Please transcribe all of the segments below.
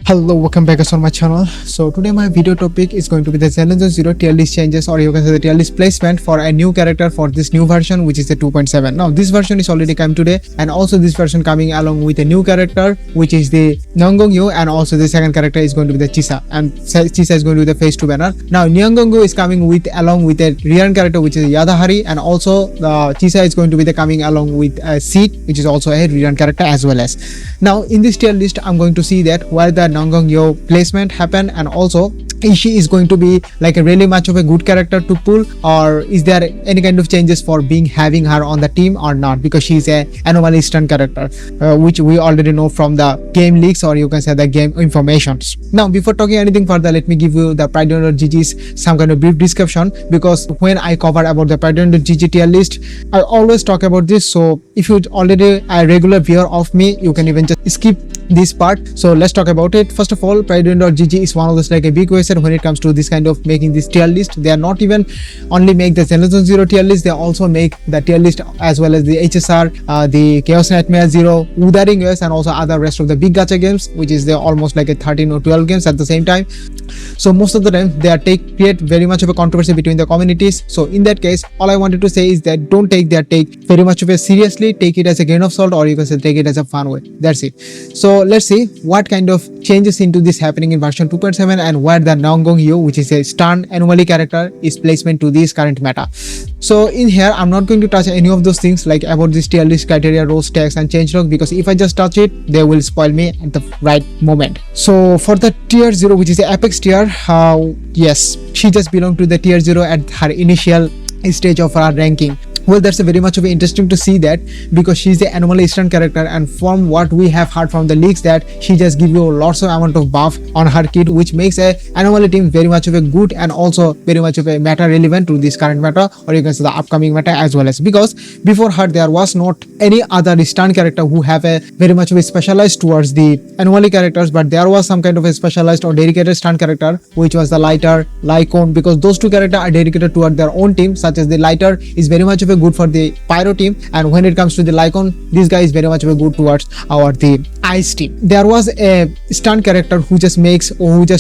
Hello, welcome back on my channel. So today my video topic is going to be the ZZZ tier list changes, or you can say the tier list placement for a new character for this new version, which is the 2.7. Now this version is already come today, and also this version coming along with a new character, which is the Nangong, and also the second character is going to be the Chisa, and Chisa is going to be the phase 2 banner. Now Nangong is coming with along with a rerun character, which is Yadahari, and also the Chisa is going to be the coming along with a Seed, which is also a rerun character as well as. Now in this tier list, I'm going to see that where the Nangong placement happen, and also is she is going to be like a really much of a good character to pull, or is there any kind of changes for having her on the team or not, because she is a Anomaly stun character, which we already know from the game leaks, or you can say the game informations. Now before talking anything further, let me give you the Pride.gg's some kind of brief description, because when I cover about the Pride.gg tier list, I always talk about this. So if you already a regular viewer of me, you can even just skip this part. So let's talk about it. First of all, Pride.gg is one of those like a big question when it comes to this kind of making this tier list. They are not even only make the ZZZ tier list, they also make the tier list as well as the HSR, the Chaos Nightmare 0, Udaring US, and also other rest of the big gacha games, which is almost like a 13 or 12 games at the same time. So most of the time they are create very much of a controversy between the communities. So in that case, all I wanted to say is that don't take their take very much of a seriously, take it as a grain of salt, or you can say take it as a fun way. That's it. So let's see what kind of changes into this happening in version 2.7, and where the Nangong, which is a stun Anomaly character, is placement to this current meta. So in here, I'm not going to touch any of those things like about this tier list criteria, roles, tags, and changelog, because if I just touch it, they will spoil me at the right moment. So for the tier 0, which is the Apex tier, yes, she just belonged to the tier 0 at her initial stage of her ranking. Well, that's a very much of interesting to see that, because she's the Anomaly stun character, and from what we have heard from the leaks, that she just give you lots of amount of buff on her kit, which makes a Anomaly team very much of a good and also very much of a meta relevant to this current meta, or you can say the upcoming meta as well as, because before her there was not any other stun character who have a very much of a specialized towards the Anomaly characters, but there was some kind of a specialized or dedicated stun character, which was the Lighter, Lycon, because those two characters are dedicated toward their own team, such as the Lighter is very much of a good for the Pyro team, and when it comes to the Lycon, this guy is very much of a good towards the Ice team. There was a stun character who just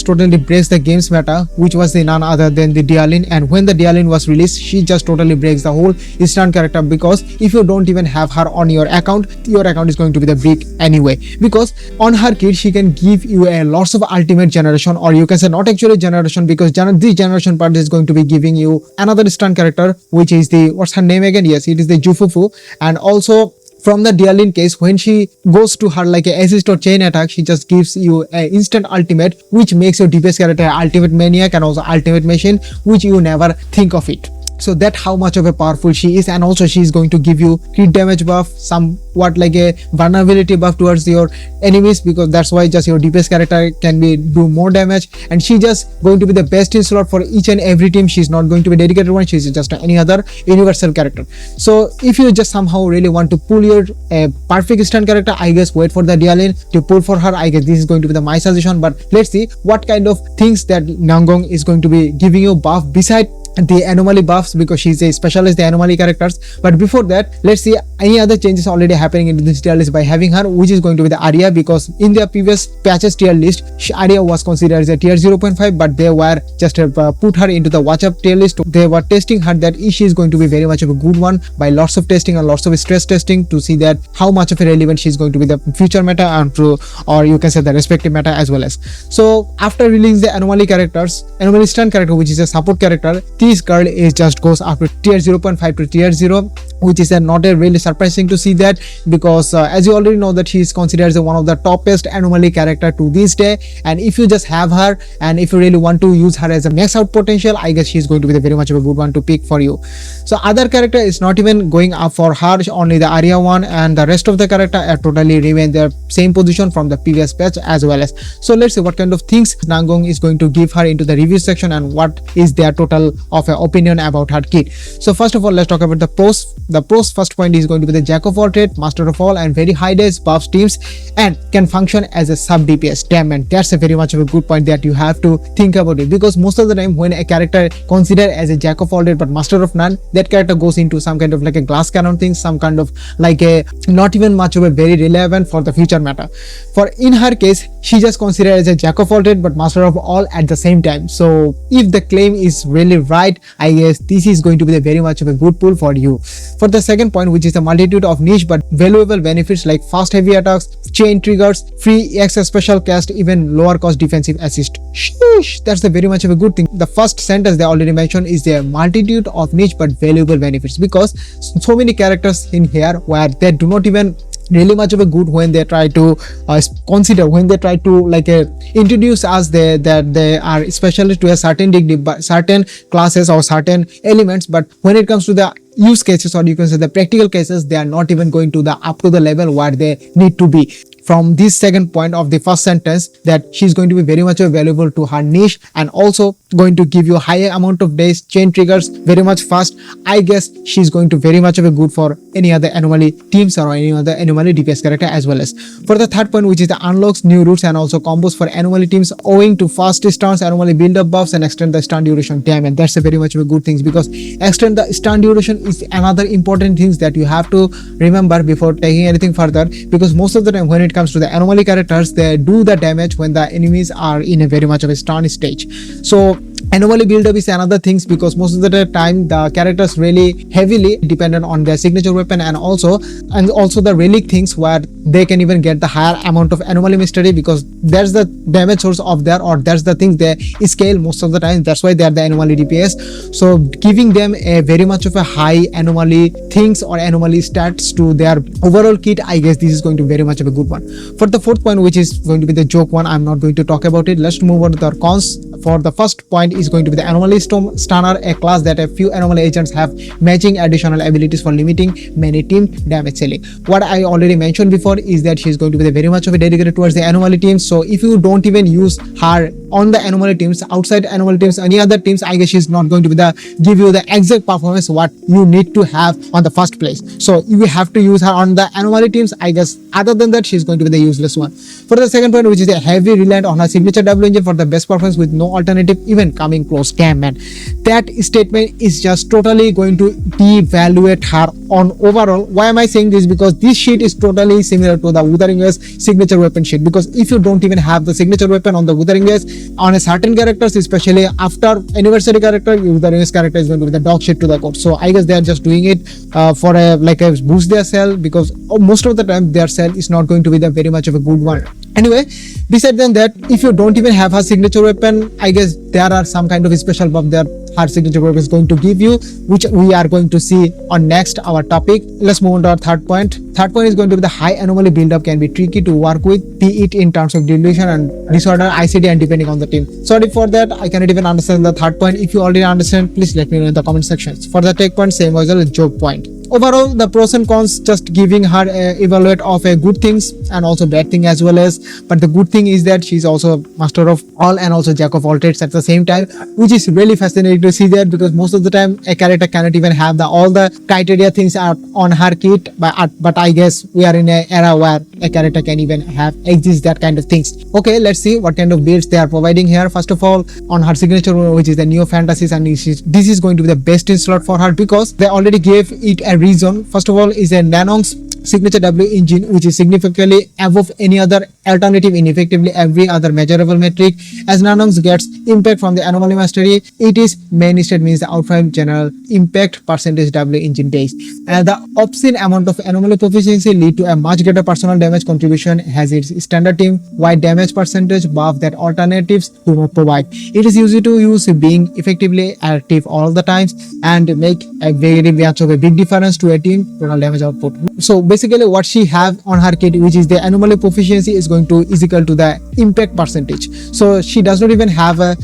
totally breaks the game's meta, which was the none other than the Dialin, and when the Dialin was released, she just totally breaks the whole stun character, because if you don't even have her on your account is going to be the brick anyway, because on her kit she can give you a lots of ultimate generation, or you can say not actually generation, because this generation part is going to be giving you another stun character, which is the, what's her name again? Yes, it is the Jufufu. And also from the Dialin case, when she goes to her like a assist or chain attack, she just gives you an instant ultimate, which makes your DPS character ultimate maniac and also ultimate machine, which you never think of it. So that how much of a powerful she is, and also she is going to give you crit damage buff, somewhat like a vulnerability buff towards your enemies, because that's why just your DPS character can do more damage, and she just going to be the best in slot for each and every team. She's not going to be dedicated one, she's just any other universal character. So if you just somehow really want to pull your perfect stun character, I guess wait for the Dialin to pull for her. I guess this is going to be my suggestion, but let's see what kind of things that Nangong is going to be giving you buff beside the Anomaly buffs, because she's a specialist the Anomaly characters. But before that, let's see any other changes already happening in this tier list by having her, which is going to be the Arya, because in their previous patches tier list, Arya was considered as a tier 0.5, but they were just put her into the watch up tier list. They were testing her that she is going to be very much of a good one by lots of testing and lots of stress testing to see that how much of a relevant she's going to be the future meta, and or you can say the respective meta as well as. So after releasing the Anomaly characters, Anomaly stun character, which is a support character, this girl is just goes up to tier 0.5 to tier 0, which is not a really surprising to see that, because as you already know that she is considered as one of the toppest Anomaly character to this day, and if you just have her, and if you really want to use her as a max out potential, I guess she is going to be the very much of a good one to pick for you. So other character is not even going up for her, only the Arya one, and the rest of the character are totally remain their same position from the previous patch as well as. So let's see what kind of things Nangong is going to give her into the review section, and what is their total of opinion about her kit. So first of all, let's talk about the pros. The pros first point is going to be the jack of all trade, master of all, and very high days buffs teams, and can function as a sub DPS. Damn man, that's a very much of a good point that you have to think about it, because most of the time when a character considered as a jack of all trades but master of none, that character goes into some kind of like a glass cannon thing, some kind of like a not even much of a very relevant for the future matter. For in her case, she just considered as a jack of all trades but master of all at the same time. So if the claim is really right, I guess this is going to be a very much of a good pull for you. For the second point, which is the multitude of niche but valuable benefits like fast heavy attacks, chain triggers, free EX special cast, even lower cost defensive assist. Sheesh, that's a very much of a good thing. The first sentence they already mentioned is the multitude of niche but valuable benefits, because so many characters in here where they do not even really much of a good when they try to consider, when they try to like introduce us that they are specialist to a certain degree, but certain classes or certain elements, but when it comes to the use cases, or you can say the practical cases, they are not even going to the up to the level where they need to be. From this second point of the first sentence, that she's going to be very much valuable to her niche and also going to give you higher amount of days, chain triggers very much fast, I guess she's going to very much of a good for any other anomaly teams or any other anomaly DPS character as well. As for the third point, which is the unlocks new routes and also combos for anomaly teams owing to fast stuns, anomaly build up buffs, and extend the stun duration. Damn, and that's a very much of a good thing, because extend the stun duration is another important things that you have to remember before taking anything further, because most of the time when it comes to the anomaly characters, they do the damage when the enemies are in a very much of a stun stage. So anomaly build up is another things, because most of the time the characters really heavily dependent on their signature weapon and also the relic things, where they can even get the higher amount of anomaly mystery, because there's the damage source of there, or that's the things they scale most of the time. That's why they are the anomaly DPS. So giving them a very much of a high anomaly things or anomaly stats to their overall kit, I guess this is going to be very much of a good one. For the fourth point, which is going to be the joke one, I'm not going to talk about it. Let's move on to the cons. For the first point is going to be the Anomaly Stunner, a class that a few anomaly agents have matching additional abilities for limiting many team damage ceiling. What I already mentioned before is that she's going to be very much of a dedicated towards the anomaly teams. So if you don't even use her on the anomaly teams, outside anomaly teams, any other teams, I guess she's not going to be give you the exact performance what you need to have on the first place. So you have to use her on the anomaly teams, I guess. Other than that, she's going to be the useless one. For the second point, which is a heavy reliant on her signature W engine for the best performance with no alternative even coming close. Damn, man, that statement is just totally going to devaluate her on overall. Why am I saying this? Because this sheet is totally similar to the Wuthering Waves signature weapon sheet, because if you don't even have the signature weapon on the Wuthering Waves on a certain characters, especially after anniversary character, Wuthering Waves character is going to be the dog shit to the code. So I guess they are just doing it for a boost their cell, because most of the time their cell is not going to be the very much of a good one. Anyway, besides than that, if you don't even have her signature weapon, I guess there are some kind of special buff there her signature weapon is going to give you, which we are going to see on next our topic. Let's move on to our third point. Third point is going to be the high anomaly build-up can be tricky to work with, be it in terms of delusion and disorder, ICD, and depending on the team. Sorry for that, I cannot even understand the third point. If you already understand, please let me know in the comment sections. For the tech point, same as well as joke point. Overall, the pros and cons, just giving her a evaluate of a good things and also bad thing as well as, but the good thing is that she's also master of all and also jack of all trades at the same time, which is really fascinating to see that, because most of the time a character cannot even have all the criteria things are on her kit, but I guess we are in an era where a character can even exist that kind of things. Okay, let's see what kind of builds they are providing here. First of all, on her signature, which is the Neo Fantasies, and this is going to be the best in slot for her, because they already gave it a reason. First of all is a Nangong's signature W engine, which is significantly above any other alternative in effectively every other measurable metric. As Nangong gets impact from the anomaly mastery, it is main state means the outframe general impact percentage W engine days, and the obscene amount of anomaly proficiency lead to a much greater personal damage contribution, has its standard team wide damage percentage buff that alternatives do not provide. It is easy to use, being effectively active all the times, and make a very much of a big difference to a team total damage output. So basically what she have on her kit, which is the anomaly proficiency, is going to is equal to the impact percentage. So she does not even have a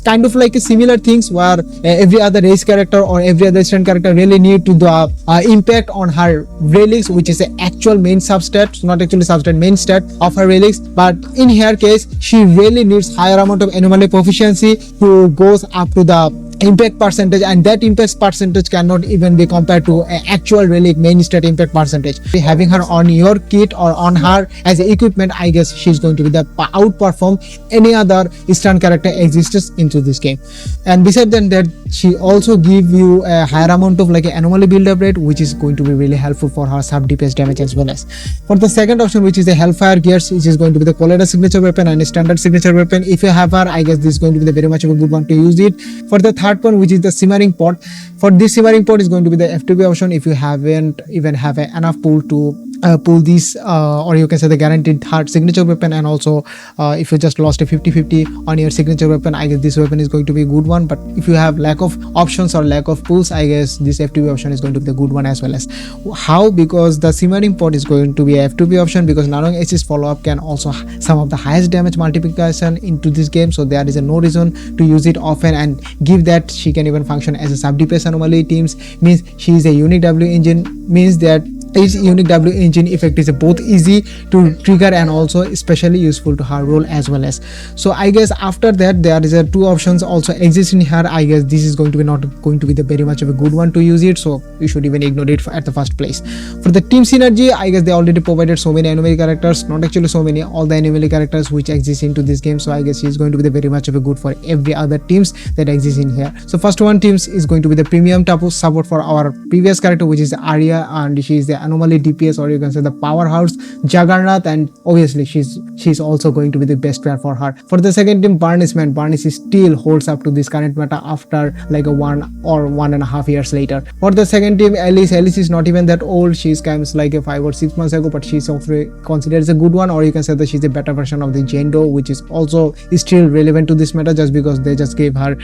kind of like a similar things where every other race character or every other strength character really need to the impact on her relics, which is the actual main substat, so not actually substat, main stat of her relics. But in her case, she really needs higher amount of anomaly proficiency to goes up to the impact percentage, and that impact percentage cannot even be compared to an actual relic main stat impact percentage. Having her on your kit or on her as a equipment, I guess she's going to be the outperform any other stun character exists into this game. And besides that, she also give you a higher amount of like an anomaly build up rate, which is going to be really helpful for her sub DPS damage as well. As for the second option, which is the Hellfire Gears, which is going to be the Collider signature weapon and a standard signature weapon. If you have her, I guess this is going to be the very much of a good one to use it. For the third one, which is the Simmering Pot, for this Simmering Pot is going to be the FTB option if you haven't even have enough pool to pull this or you can say the guaranteed third signature weapon. And also if you just lost a 50-50 on your signature weapon, I guess this weapon is going to be a good one. But if you have lack of options or lack of pulls, I guess this FTB option is going to be the good one as well. As how, because the Simmering Pot is going to be a FTB option, because Nangong assist follow-up can also some of the highest damage multiplication into this game, so there is no reason to use it often. And give that she can even function as a sub DPS anomaly teams, means she is a unique W engine, means that its unique W engine effect is both easy to trigger and also especially useful to her role as well. As so I guess after that there is two options also exist in her. I guess this is going to be not going to be the very much of a good one to use it, so you should even ignore it at the first place. For the team synergy, I guess they already provided so many anomaly characters, not actually so many, all the anomaly characters which exist into this game, so I guess she's going to be the very much of a good for every other teams that exist in here. So first one teams is going to be the premium tapu support for our previous character, which is Arya, and she is the anomaly DPS, or you can say the powerhouse Juggernaut, and obviously she's also going to be the best player for her. For the second team, Barnish, man, Barnish still holds up to this current meta after like a 1 or 1.5 years later. For the second team, Alice is not even that old, she's kind of like a 5 or 6 months ago, but she's also considered as a good one, or you can say that she's a better version of the Jendo, which is also still relevant to this meta just because they just gave her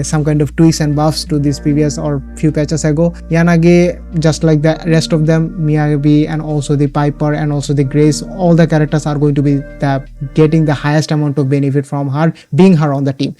some kind of tweaks and buffs to this previous or few patches ago. Yanage, just like the rest of them, Miyagi and also the Piper and also the Grace, all the characters are going to be getting the highest amount of benefit from her being her on the team.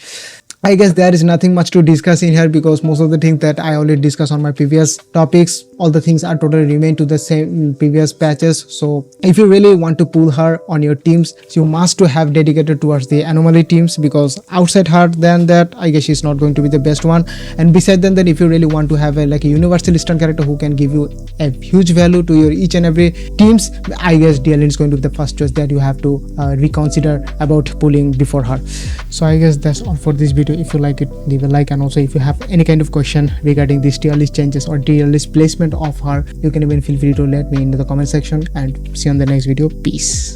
I guess there is nothing much to discuss in here because most of the things that I already discussed on my previous topics, all the things are totally remain to the same previous patches. So if you really want to pull her on your teams, you must to have dedicated towards the anomaly teams, because outside her than that, I guess she's not going to be the best one. And besides that, if you really want to have like a universal stun character who can give you a huge value to your each and every teams, I guess DLN is going to be the first choice that you have to reconsider about pulling before her. So I guess that's all for this video. If you like it, leave a like, and also if you have any kind of question regarding this tier list changes or tier list placement of her, you can even feel free to let me in the comment section, and see you on the next video. Peace.